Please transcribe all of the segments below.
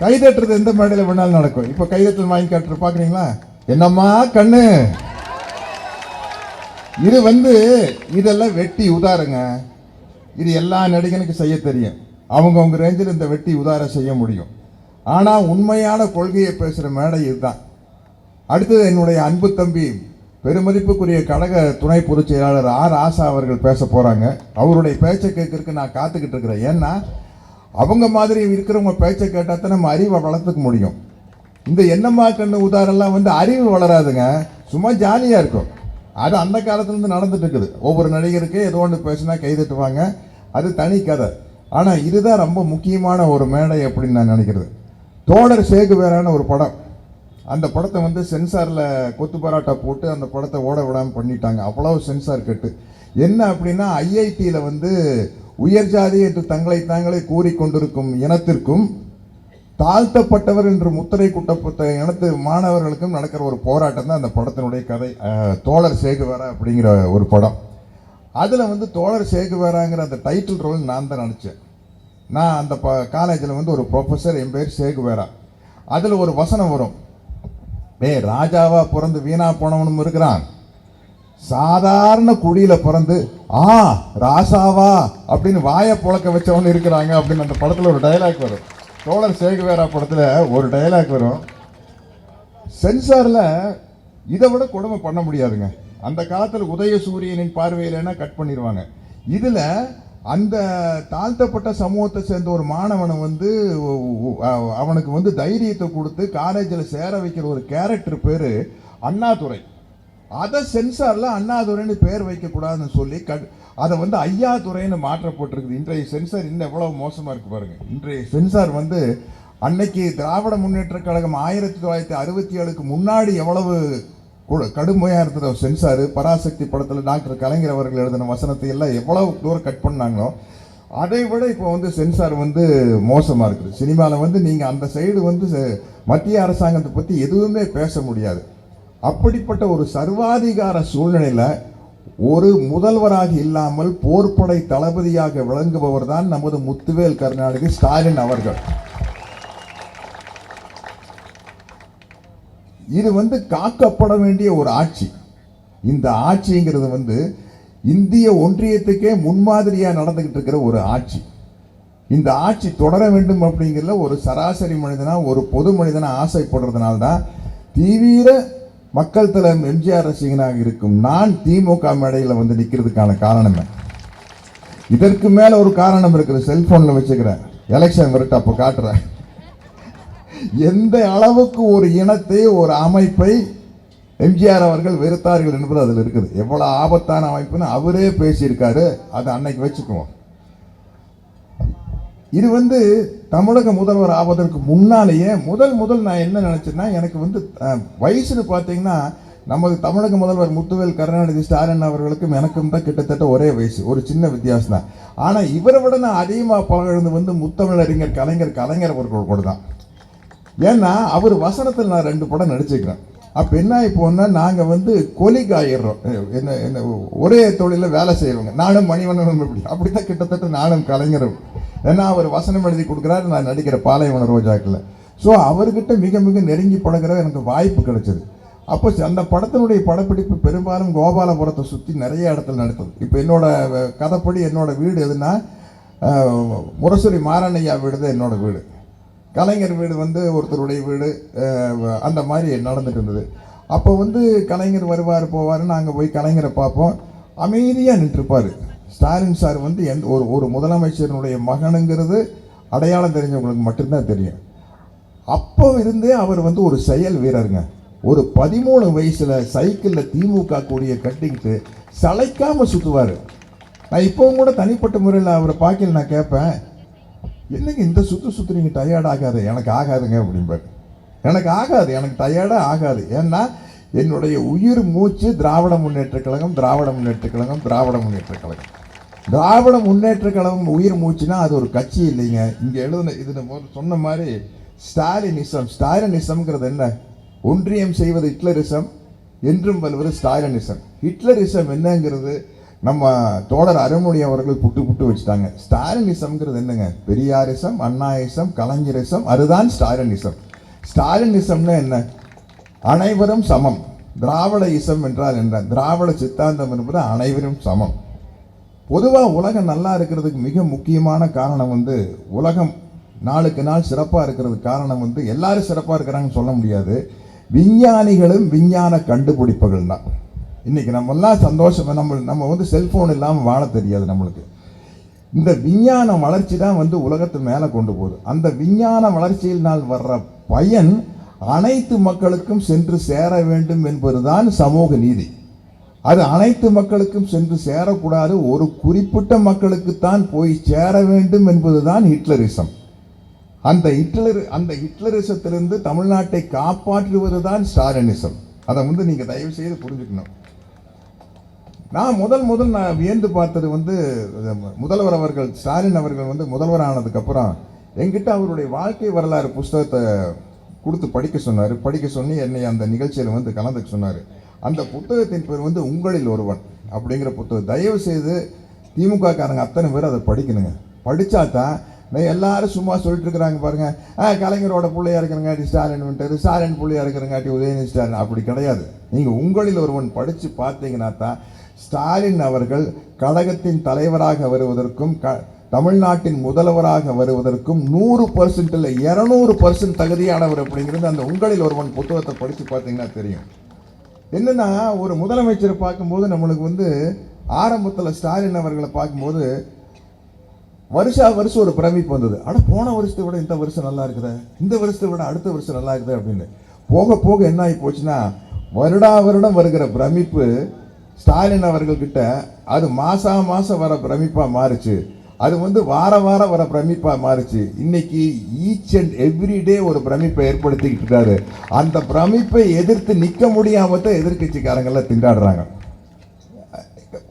கைதட்டுறது எந்த மேடையில் வேணாலும் நடக்கும். இப்போ கைதட்டல் வாங்கி காட்டுற பாக்குறீங்களா? என்னம்மா கண்ணு, இது இதெல்லாம் வெட்டி உதாருங்க. இது எல்லா நடிகனுக்கு செய்ய தெரியும். அவங்க ரேஞ்சில் இந்த வெட்டி உதார செய்ய முடியும். ஆனா உண்மையான கொள்கையை பேசுற மேடை இதுதான். அடுத்தது என்னுடைய அன்பு தம்பி பெருமதிப்புக்குரிய கழக துணை பொதுச் செயலாளர் ஆர் ஆசா அவர்கள் பேச போறாங்க. அவருடைய பேச்சை கேட்கறதுக்கு நான் காத்துக்கிட்டு இருக்கிறேன். ஏன்னா அவங்க மாதிரி இருக்கிறவங்க பேச்சை கேட்டால் தான் நம்ம அறிவை வளர்த்துக்க முடியும். இந்த என்னம்மா கண்ணு உதாரெல்லாம் அறிவு வளராதுங்க, சும்மா ஜாலியாக இருக்கும். அது அந்த காலத்துலேருந்து நடந்துட்டு இருக்குது. ஒவ்வொரு நடிகருக்கு ஏதோ ஒன்று பேசினா கைதட்டுவாங்க, அது தனி கதை. ஆனால் இதுதான் ரொம்ப முக்கியமான ஒரு மேடை அப்படின்னு நான் நினைக்கிறது. தோழர் சேகுவேரான ஒரு படம், அந்த படத்தை சென்சாரில் கொத்து பராட்டா போட்டு அந்த படத்தை ஓட விடாமல் பண்ணிட்டாங்க. அவ்வளோ சென்சார் கட்டு. என்ன அப்படின்னா ஐஐடியில் உயர் ஜாதி என்று தங்களை தாங்களே கூறிக்கொண்டிருக்கும் இனத்திற்கும் தாழ்த்தப்பட்டவர் என்று முத்திரை குட்டப்பட்ட இனத்து மாணவர்களுக்கும் நடக்கிற ஒரு போராட்டம் தான் அந்த படத்தினுடைய கதை. தோழர் சேகுவேரா அப்படிங்கிற ஒரு படம். அதில் தோழர் சேகுவேராங்கிற அந்த டைட்டில் ரோல் நான் தான் நினச்சேன். நான் அந்த காலேஜில் ஒரு ப்ரொஃபஸர், என் பேர் சேகுவேரா. அதில் ஒரு வசனம் வரும், ராஜாவா பிறந்து வீணா போனவனும் இருக்கிறான், சாதாரண குடியில பிறந்து ராசாவா அப்படின்னு வாயை புழக்க வச்சவனு இருக்கிறாங்க அப்படின்னு அந்த படத்துல ஒரு டைலாக் வரும். தோழர் சேகுவேரா படத்துல ஒரு டைலாக் வரும். சென்சார்ல இதை விட கொடுமை பண்ண முடியாதுங்க. அந்த காலத்துல உதயசூரியனின் பார்வையிலன்னா கட் பண்ணிடுவாங்க. இதுல அந்த தாழ்த்தப்பட்ட சமூகத்தை சேர்ந்த ஒரு மாணவனை அவனுக்கு தைரியத்தை கொடுத்து காலேஜில் சேர வைக்கிற ஒரு கேரக்டர் பேரு அண்ணாதுரை. அதை சென்சார்ல அண்ணாதுரைன்னு பேர் வைக்கக்கூடாதுன்னு சொல்லி அதை ஐயாதுரைன்னு மாற்றப்பட்டிருக்குது. இன்றைய சென்சார் இன்னும் எவ்வளவு மோசமா இருக்கு பாருங்க. இன்றைய சென்சார் அன்னைக்கு திராவிட முன்னேற்ற கழகம் 1967க்கு முன்னாடி எவ்வளவு கடுமையா இருந்தது சென்சார். பராசக்தி படத்துல டாக்டர் கலைஞர் அவர்கள் எழுதின வசனத்தை எல்லாம் எவ்வளவு தூரம் கட் பண்ணாங்களோ அதை விட இப்போ சென்சார் மோசமா இருக்குது. சினிமாவில் நீங்க அந்த சைடு மத்திய அரசாங்கத்தை பத்தி எதுவுமே பேச முடியாது. அப்படிப்பட்ட ஒரு சர்வாதிகார சூழ்நிலையில ஒரு முதல்வராக இல்லாமல் போர்ப்படை தளபதியாக விளங்குபவர் தான் நமது முத்துவேல் கருணாநிதி ஸ்டாலின் அவர்கள். இது காக்கப்பட வேண்டிய ஒரு ஆட்சி. இந்த ஆட்சிங்கிறது இந்திய ஒன்றியத்துக்கே முன்மாதிரியா நடந்துகிட்டு இருக்கிற ஒரு ஆட்சி. இந்த ஆட்சி தொடர வேண்டும் அப்படிங்கிறதுல ஒரு சராசரி மனிதனா, ஒரு பொது மனிதனா ஆசைப்படுறதுனால்தான் தீவிர மக்கள் தலைவர் எம்ஜிஆர் ரசிகனாக இருக்கும் நான் திமுக மேடையில் நிற்கிறதுக்கான காரணம். இதற்கு மேல ஒரு காரணம் இருக்குது. செல்போன்ல வச்சுக்கிறேன், எலெக்ஷன் வரட்டு அப்போ காட்டுறேன். எந்த அளவுக்கு ஒரு இனத்தை, ஒரு அமைப்பை எம்ஜிஆர் அவர்கள் வெறுத்தார்கள் என்பது அதில் இருக்குது. எவ்வளவு ஆபத்தான அமைப்புன்னு அவரே பேசியிருக்காரு. அதை அன்னைக்கு வச்சுக்குவோம். இது தமிழக முதல்வர் ஆவதற்கு முன்னாலேயே முதல் நான் என்ன நினைச்சேன்னா, எனக்கு வயசுன்னு பார்த்தீங்கன்னா நமது தமிழக முதல்வர் முத்துவேல் கருணாநிதி ஸ்டாலின் அவர்களுக்கும் எனக்கும் தான் கிட்டத்தட்ட ஒரே வயசு, ஒரு சின்ன வித்தியாசம் தான். ஆனால் இவரை விட நான் அதிகமாக பழகிறது முத்தமிழறிஞர் கலைஞர் அவர்கள் கூட தான். ஏன்னா அவர் வசனத்தில் நான் 2 படம் நடிச்சுக்கிறேன். அப்போ என்ன இப்போன்னா நாங்கள் கொலிக் ஆயிடுறோம். என்ன ஒரே தொழிலில் வேலை செய்கிறவங்க. நானும் மணிவண்ணனும் அப்படித்தான் கிட்டத்தட்ட நானும் கலைஞரும். ஏன்னா அவர் வசனம் எழுதி கொடுக்குறாரு, நான் நடிக்கிற பாலைவன ரோஜாக்கில். ஸோ அவர்கிட்ட மிக மிக நெருங்கி பழகிற எனக்கு வாய்ப்பு கிடைச்சது. அப்போ அந்த படத்தினுடைய படப்பிடிப்பு பெரும்பாலும் கோபாலபுரத்தை சுற்றி நிறைய இடத்துல நடத்தது. இப்போ என்னோட கதைப்படி என்னோட வீடு எதுனா முரசொலி மாரண்ணையா வீடு தான் என்னோட வீடு. கலைஞர் வீடு ஒருத்தருடைய வீடு. அந்த மாதிரி நடந்துட்டு இருந்தது. அப்போ கலைஞர் வருவார் போவார், நாங்கள் போய் கலைஞரை பார்ப்போம். அமைதியாக நின்றுப்பார். ஸ்டாலின் சார் ஒரு முதலமைச்சருடைய மகனுங்கிறது அடையாளம் தெரிஞ்சவங்களுக்கு மட்டும்தான் தெரியும். அப்போ இருந்தே அவர் ஒரு செயல் வீரருங்க. ஒரு 13 வயசுல சைக்கிளில் திமுக கூடிய கட்டிக்கிட்டு சளைக்காம சுற்றுவார். நான் இப்போவும் கூட தனிப்பட்ட முறையில் அவரை பார்க்கல நான் கேட்பேன், என்னங்க இந்த சுற்றுறீங்க, டயர்ட் ஆகாது? எனக்கு ஆகாதுங்க அப்படிம்பாரு. எனக்கு ஆகாது, எனக்கு டயர்டாக ஆகாது. ஏன்னா என்னுடைய உயிர் மூச்சு திராவிட முன்னேற்ற கழகம், திராவிட முன்னேற்ற கழகம், திராவிட முன்னேற்ற கழகம். திராவிட முன்னேற்ற கழகம் உயிர் மூச்சுனா அது ஒரு கட்சி இல்லைங்க. இங்கே எழுதுன இது சொன்ன மாதிரி ஸ்டாலினிசம். ஸ்டாலினிசம்ங்கிறது என்ன? ஒன்றியம் செய்வது ஹிட்லரிசம், என்றும் வல்வது ஸ்டாலினிசம். ஹிட்லரிசம் என்னங்கிறது நம்ம தோழர் அருள்மொழி அவர்கள் புட்டு வச்சுட்டாங்க. ஸ்டாலினிசம்ங்கிறது என்னங்க? பெரியாரிசம், அண்ணாயிசம், கலைஞரிசம், அதுதான் ஸ்டாலினிசம். ஸ்டாலினிசம்னா என்ன? அனைவரும் சமம். திராவிட இசம் என்றால் என்ன? திராவிட சித்தாந்தம் என்பது அனைவரும் சமம். பொதுவாக உலகம் நல்லா இருக்கிறதுக்கு மிக முக்கியமான காரணம் வந்து, உலகம் நாளுக்கு நாள் சிறப்பாக இருக்கிறதுக்கு காரணம் வந்து, எல்லாரும் சிறப்பாக இருக்கிறாங்கன்னு சொல்ல முடியாது, விஞ்ஞானிகளும் விஞ்ஞான கண்டுபிடிப்புகள் தான். இன்னைக்கு நம்மெல்லாம் சந்தோஷம். நம்ம வந்து செல்போன் இல்லாமல் வாழ தெரியாது நம்மளுக்கு. இந்த விஞ்ஞான வளர்ச்சி தான் வந்து உலகத்தை மேலே கொண்டு போகுது. அந்த விஞ்ஞான வளர்ச்சியினால் வர்ற பயன் அனைத்து மக்களுக்கும் சென்று சேர வேண்டும் என்பதுதான் சமூக நீதி. அது அனைத்து மக்களுக்கும் சென்று சேரக்கூடாது, ஒரு குறிப்பிட்ட மக்களுக்குத்தான் போய் சேர வேண்டும் என்பதுதான் ஹிட்லரிசம். அந்த ஹிட்லரிசத்திலிருந்து தமிழ்நாட்டை காப்பாற்றுவதுதான் ஸ்டாலினிசம். அதை வந்து நீங்க தயவு செய்து புரிஞ்சுக்கணும். நான் முதல் நான் வியந்து பார்த்தது வந்து, முதல்வர் அவர்கள் ஸ்டாலின் அவர்கள் வந்து முதல்வர் ஆனதுக்கு அப்புறம் என்கிட்ட அவருடைய வாழ்க்கை வரலாறு புஸ்தகத்தை கொடுத்து படிக்க சொல்லி என்னை அந்த நிகழ்ச்சியில் வந்து கலந்துக்க சொன்னார். அந்த புத்தகத்தின் பேர் வந்து உங்களில் ஒருவன் அப்படிங்கிற புத்தகம். தயவு செய்து திமுக காரங்க அத்தனை பேர் அதை படிக்கணுங்க. படித்தா தான் எல்லாரும் சும்மா சொல்லிட்டு இருக்கிறாங்க பாருங்க, கலைஞரோட பிள்ளையா இருக்கிறங்காட்டி ஸ்டாலின் வந்துட்டாரு, ஸ்டாலின் பிள்ளையா இருக்கிறங்காட்டி உதயநிதி ஸ்டாலின். அப்படி கிடையாது. நீங்கள் உங்களில் ஒருவன் படித்து பார்த்தீங்கன்னா தான் ஸ்டாலின் அவர்கள் கழகத்தின் தலைவராக வருவதற்கும் தமிழ்நாட்டின் முதல்வராக வருவதற்கும் 100% இல்லை 200% தகுதியானவர் அப்படிங்கிறது அந்த உங்களில் ஒருவன் புத்தகத்தை படித்து பார்த்தீங்கன்னா தெரியும். என்னன்னா, ஒரு முதலமைச்சரை பார்க்கும்போது நம்மளுக்கு வந்து ஆரம்பத்தில் ஸ்டாலின் அவர்களை பார்க்கும்போது வருஷம் ஒரு பிரமிப்பு வந்தது. ஆனால் போன வருஷத்தை விட இந்த வருஷம் நல்லா இருக்குதா, இந்த வருஷத்தை விட அடுத்த வருஷம் நல்லா இருக்குது அப்படின்னு. போக போக என்ன ஆகி போச்சுன்னா, வருடம் வருகிற பிரமிப்பு ஸ்டாலின் அவர்கள்கிட்ட அது மாசம் வர பிரமிப்பா மாறுச்சு. அது வந்து வாரம் வர பிரமிப்பா மாறுச்சு. இன்னைக்கு ஈச் அண்ட் எவ்ரி டே ஒரு பிரமிப்பை ஏற்படுத்திக்கிட்டு இருக்காரு. அந்த பிரமிப்பை எதிர்த்து நிற்க முடியாம தான் எதிர்கட்சிக்காரங்கெல்லாம் திண்டாடுறாங்க.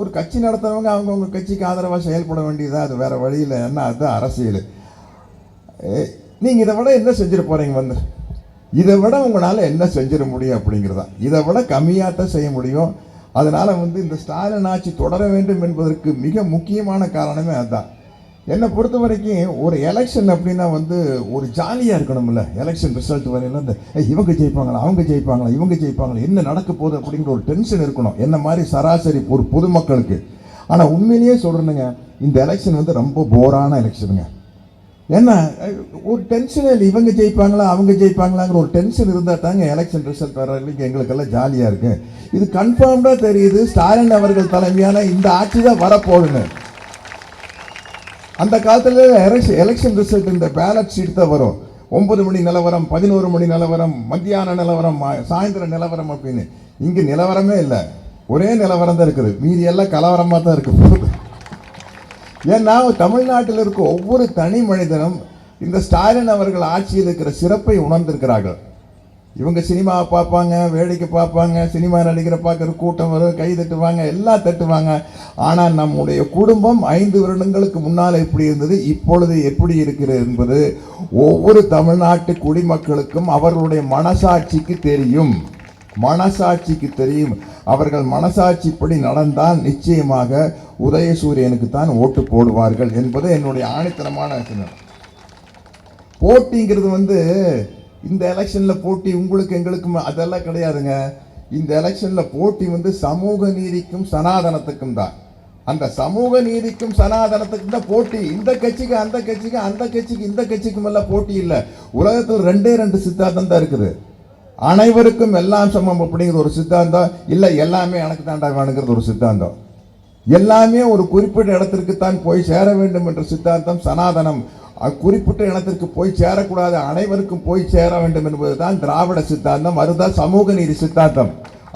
ஒரு கட்சி நடத்துறவங்க அவங்கவுங்க கட்சிக்கு ஆதரவாக செயல்பட வேண்டியதா, அது வேற வழியில் என்ன, அதுதான் அரசியல். நீங்க இதை விட என்ன செஞ்சிட போறீங்க? வந்து இதை விட உங்களால் என்ன செஞ்சிட முடியும் அப்படிங்கிறதா. இதை விட கம்மியாகத்தான் செய்ய முடியும். அதனால வந்து இந்த ஸ்டாலின் ஆட்சி தொடர வேண்டும் என்பதற்கு மிக முக்கியமான காரணமே அதுதான். என்னை பொறுத்த வரைக்கும் ஒரு எலெக்ஷன் அப்படின்னா வந்து ஒரு ஜாலியாக இருக்கணும்ல. எலெக்ஷன் ரிசல்ட் வரையில இந்த இவங்க ஜெயிப்பாங்களா, அவங்க ஜெயிப்பாங்களா, இவங்க ஜெயிப்பாங்களா, என்ன நடக்க போகுது அப்படிங்கிற ஒரு டென்ஷன் இருக்கணும், என்ன மாதிரி சராசரி ஒரு பொதுமக்களுக்கு. ஆனால் உண்மையிலேயே சொல்கிறேனுங்க, இந்த எலெக்ஷன் வந்து ரொம்ப போரான எலெக்ஷனுங்க. ஏன்னா ஒரு டென்ஷன் இல்லை, இவங்க ஜெயிப்பாங்களா அவங்க ஜெயிப்பாங்களாங்கிற ஒரு டென்ஷன் இருந்தால் தாங்க எலெக்ஷன் ரிசல்ட் வர வரைக்கும் எங்களுக்கெல்லாம் ஜாலியாக இருக்கு. இது கன்ஃபார்ம்டாக தெரியுது, ஸ்டாலின் அவர்கள் தலைமையான இந்த ஆட்சி தான் வரப்போகுதுன்னு. அந்த காலத்தில் எலெக்ஷன் ரிசல்ட் இந்த பேலட் ஷீட் தான் வரும். 9 மணி நிலவரம், 11 மணி நிலவரம், மத்தியான நிலவரம், சாயந்தர நிலவரம் அப்படின்னு. இங்கே நிலவரமே இல்லை, ஒரே நிலவரம் தான் இருக்குது, மீதி எல்லாம் கலவரமாக தான் இருக்கு போகுது. ஏன்னா தமிழ்நாட்டில் இருக்க ஒவ்வொரு தனி மனிதனும் இந்த ஸ்டாலின் அவர்கள் ஆட்சியில் இருக்கிற சிறப்பை உணர்ந்திருக்கிறார்கள். இவங்க சினிமாவை பார்ப்பாங்க, வேடிக்கை பார்ப்பாங்க, சினிமா நடிகரை பார்க்குற கூட்டம் வரும், கை தட்டுவாங்க, எல்லாம் தட்டுவாங்க. ஆனால் நம்முடைய குடும்பம் 5 வருடங்களுக்கு முன்னால் எப்படி இருந்தது, இப்பொழுது எப்படி இருக்கிறது என்பது ஒவ்வொரு தமிழ்நாட்டு குடிமக்களுக்கும் அவர்களுடைய மனசாட்சிக்கு தெரியும். அவர்கள் மனசாட்சிப்படி நடந்தால் நிச்சயமாக உதயசூரியனுக்கு தான் ஓட்டு போடுவார்கள் என்பது என்னுடைய ஆணித்தனமான சின்னம். போட்டிங்கிறது வந்து இந்த எலெக்ஷன்ல போட்டி உங்களுக்கு எங்களுக்கும் அதெல்லாம் கிடையாதுங்க. இந்த எலெக்ஷன்ல போட்டி வந்து சமூக நீதிக்கும் சனாதனத்துக்கும் தான். அந்த சமூக நீதிக்கும் சனாதனத்துக்கும் தான் போட்டி. இந்த கட்சிக்கு அந்த கட்சிக்கு, அந்த கட்சிக்கு இந்த கட்சிக்கும் எல்லாம் போட்டி இல்லை. உலகத்தில் 2 சித்தாந்தம் தான் இருக்குது. அனைவருக்கும் எல்லாம் சமம் அப்படிங்கிற ஒரு சித்தாந்தம் இல்லை, எல்லாமே எனக்கு தாண்டா வேணுங்கிறது ஒரு சித்தாந்தம். எல்லாமே ஒரு குறிப்பிட்ட இடத்திற்கு தான் போய் சேர வேண்டும் என்ற சித்தாந்தம் சனாதனம். குறிப்பிட்ட இடத்திற்கு போய் சேரக்கூடாது, அனைவருக்கும் போய் சேர வேண்டும் என்பதுதான் திராவிட சித்தாந்தம். அதுதான் சமூக நீதி சித்தாந்தம்.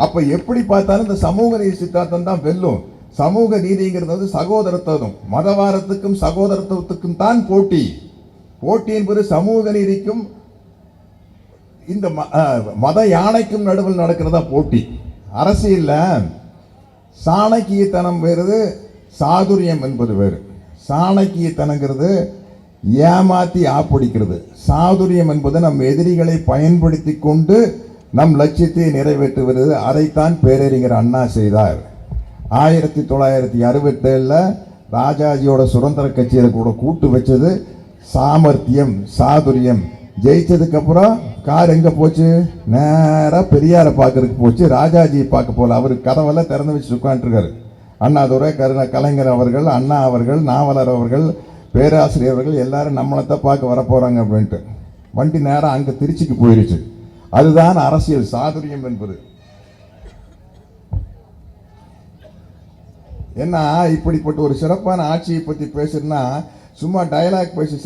அப்ப எப்படி பார்த்தாலும் இந்த சமூக நீதி சித்தாந்தம் தான் வெல்லும். சமூக நீதிங்கிறது வந்து சகோதரத்துவம், மதவாரத்துக்கும் சகோதரத்துவத்துக்கும் தான் போட்டி. போட்டி என்பது சமூக நீதிக்கும் இந்த மத யானைக்கும் நடுவில் நடக்கிறதா போட்டி. அரசியல்ல சாணக்கியத்தனம் வேறு, சாதுரியம் என்பது வேறு. சாணக்கியத்தனங்கிறது ஏமாத்தி ஆப்பிடிக்கிறது. சாதுரியம் என்பது நம் எதிரிகளை பயன்படுத்தி கொண்டு நம் லட்சியத்தை நிறைவேற்றுவது. அதைத்தான் பேரறிஞர் அண்ணா செய்தார். 1967 ராஜாஜியோட சுதந்திர கட்சியில கூட கூட்டு வச்சது சாமர்த்தியம், சாதுரியம். ஜெயிச்சதுக்கு அப்புறம் கார் எங்க போச்சு? நேரா பெரியாரை பார்க்கறதுக்கு போச்சு, ராஜாஜியை பார்க்க போல. அவர் கதவெல்லாம் திறந்து வச்சு உட்காந்துருக்காரு. அண்ணாதுரை, கலைஞர் அவர்கள், அண்ணா அவர்கள், நாவலர் அவர்கள், பேராசிரியர் அவர்கள் எல்லாரும் நம்மளைத்தான் பார்க்க வரப்போறாங்க அப்படின்ட்டு வண்டி நேரம் அங்க திருச்சிக்கு போயிருச்சு. அதுதான் அரசியல் சாதுரியம் என்பது. ஏன்னா இப்படிப்பட்ட ஒரு சிறப்பான ஆட்சியை பற்றி பேசுனா சும்மா டயலாக் பேசி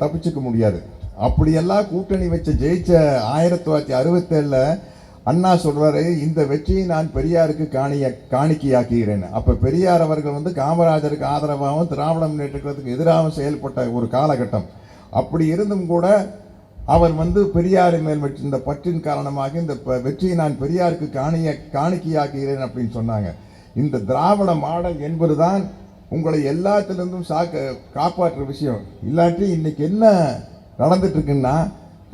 தப்பிச்சுக்க முடியாது. அப்படியெல்லாம் கூட்டணி வச்ச ஜெயிச்ச 1967 அண்ணா சொல்றாரு, இந்த வெற்றியை நான் பெரியாருக்கு காணிக்கையாக்குகிறேன். அப்ப பெரியார் அவர்கள் காமராஜருக்கு ஆதரவாகவும் திராவிட முன்னேற்றத்துக்கு எதிராகவும் செயல்பட்ட ஒரு காலகட்டம். அப்படி இருந்தும் கூட அவர் பெரியாரின் மேல் வச்சிருந்த பற்றின் காரணமாக இந்த வெற்றியை நான் பெரியாருக்கு காணிக்கையாக்குகிறேன் அப்படின்னு சொன்னாங்க. இந்த திராவிட மாடல் என்பதுதான் உங்களை எல்லாத்திலிருந்தும் காப்பாற்ற விஷயம். இல்லாட்டி இன்னைக்கு என்ன நடந்துட்டு இருக்குன்னா,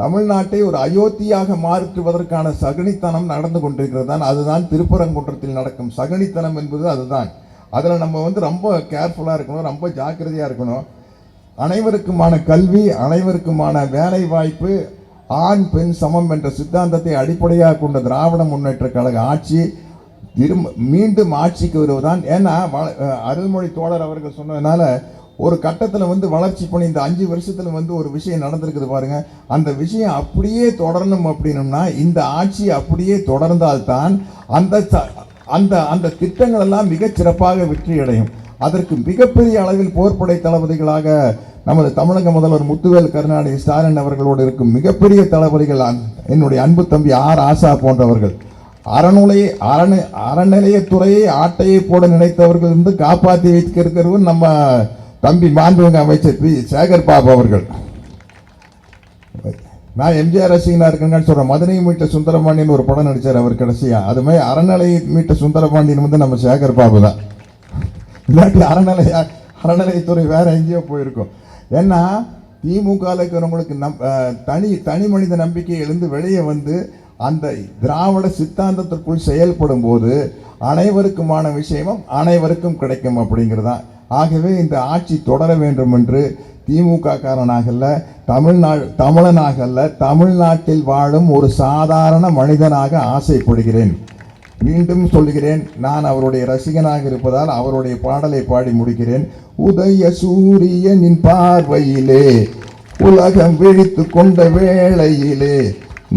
தமிழ்நாட்டை ஒரு அயோத்தியாக மாற்றுவதற்கான சகனித்தனம் நடந்து கொண்டிருக்கிறது தான். அதுதான் திருப்பரங்குன்றத்தில் நடக்கும் சகனித்தனம் என்பது அதுதான். அதில் நம்ம ரொம்ப கேர்ஃபுல்லாக இருக்கணும், ரொம்ப ஜாக்கிரதையாக இருக்கணும். அனைவருக்குமான கல்வி, அனைவருக்குமான வேலை வாய்ப்பு, ஆண் பெண் சமம் என்ற சித்தாந்தத்தை அடிப்படையாக கொண்ட திராவிட முன்னேற்ற கழக ஆட்சி மீண்டும் ஆட்சிக்கு வருவதுதான். ஏன்னா அருள்மொழி தோழர் அவர்கள் சொன்னதுனால ஒரு கட்டத்தில் வளர்ச்சி பண்ணி இந்த 5 வருஷத்துல ஒரு விஷயம் நடந்திருக்குது பாருங்க. அந்த விஷயம் அப்படியே தொடரணும் அப்படின்னம்னா, இந்த ஆட்சி அப்படியே தொடர்ந்தால்தான் அந்த திட்டங்கள் எல்லாம் மிகச் சிறப்பாக வெற்றி அடையும். அதற்கு மிகப்பெரிய அளவில் போர்ப்படை தளபதிகளாக நமது தமிழக முதல்வர் முத்துவேல் கருணாநிதி ஸ்டாலின் அவர்களோடு இருக்கும் மிகப்பெரிய தளபதிகள் என்னுடைய அன்பு தம்பி ஆசா போன்றவர்கள். அறநிலையத்துறையை ஆட்டையை போட நினைத்தவர்கள் காப்பாற்றி வைத்திருக்கிறவர் நம்ம தம்பி மாண்புமிகு அமைச்சர் சேகர் பாபு அவர்கள். நான் எம்ஜிஆர் ரசிகனா இருக்கேன்னு சொல்றேன். மதுரை மீட்ட சுந்தரபாண்டியன் ஒரு படம் நடிச்சார் அவர் கடைசியா. அது மாதிரி அறநிலையை மீட்ட சுந்தரபாண்டியன் நம்ம சேகர் பாபு தான். இல்லாட்டி அறநிலையத்துறை வேற எங்கேயோ போயிருக்கும். ஏன்னா திமுக இருக்கிறவங்களுக்கு தனி மனித நம்பிக்கை எழுந்து வெளியே அந்த திராவிட சித்தாந்தத்திற்குள் செயல்படும் போது அனைவருக்குமான விஷயமும் அனைவருக்கும் கிடைக்கும் அப்படிங்கிறதா. ஆகவே இந்த ஆட்சி தொடர வேண்டும் என்று திமுக காரனாகல்ல, தமிழனாகல்ல, தமிழ்நாட்டில் வாழும் ஒரு சாதாரண மனிதனாக ஆசைப்படுகிறேன். மீண்டும் சொல்கிறேன், நான் அவருடைய ரசிகனாக இருப்பதால் அவருடைய பாடலை பாடி முடிக்கிறேன். உதய சூரியனின் பார்வையிலே உலகம் விழித்து கொண்ட வேளையிலே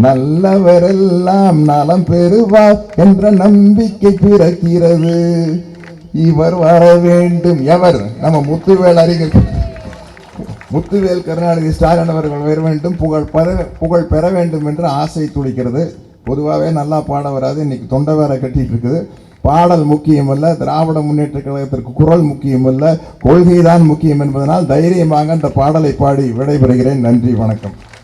நல்லவரெல்லாம் நலம் பெறுவார் என்ற நம்பிக்கை பிறக்கிறது. இவர் வர வேண்டும். எவர்? நம்ம முத்துவேல் கருணாநிதி ஸ்டாலின் அவர்கள் வர வேண்டும், புகழ் பெற வேண்டும் என்று ஆசை துடிக்கிறது. பொதுவாகவே நல்லா பாட வராது, இன்னைக்கு தொண்டை வேற கட்டிட்டு இருக்குது. பாடல் முக்கியமல்ல, திராவிட முன்னேற்ற கழகத்திற்கு குரல் முக்கியமல்ல, கொள்கைதான் முக்கியம் என்பதனால் தைரியமாக அந்த பாடலை பாடி விடைபெறுகிறேன். நன்றி, வணக்கம்.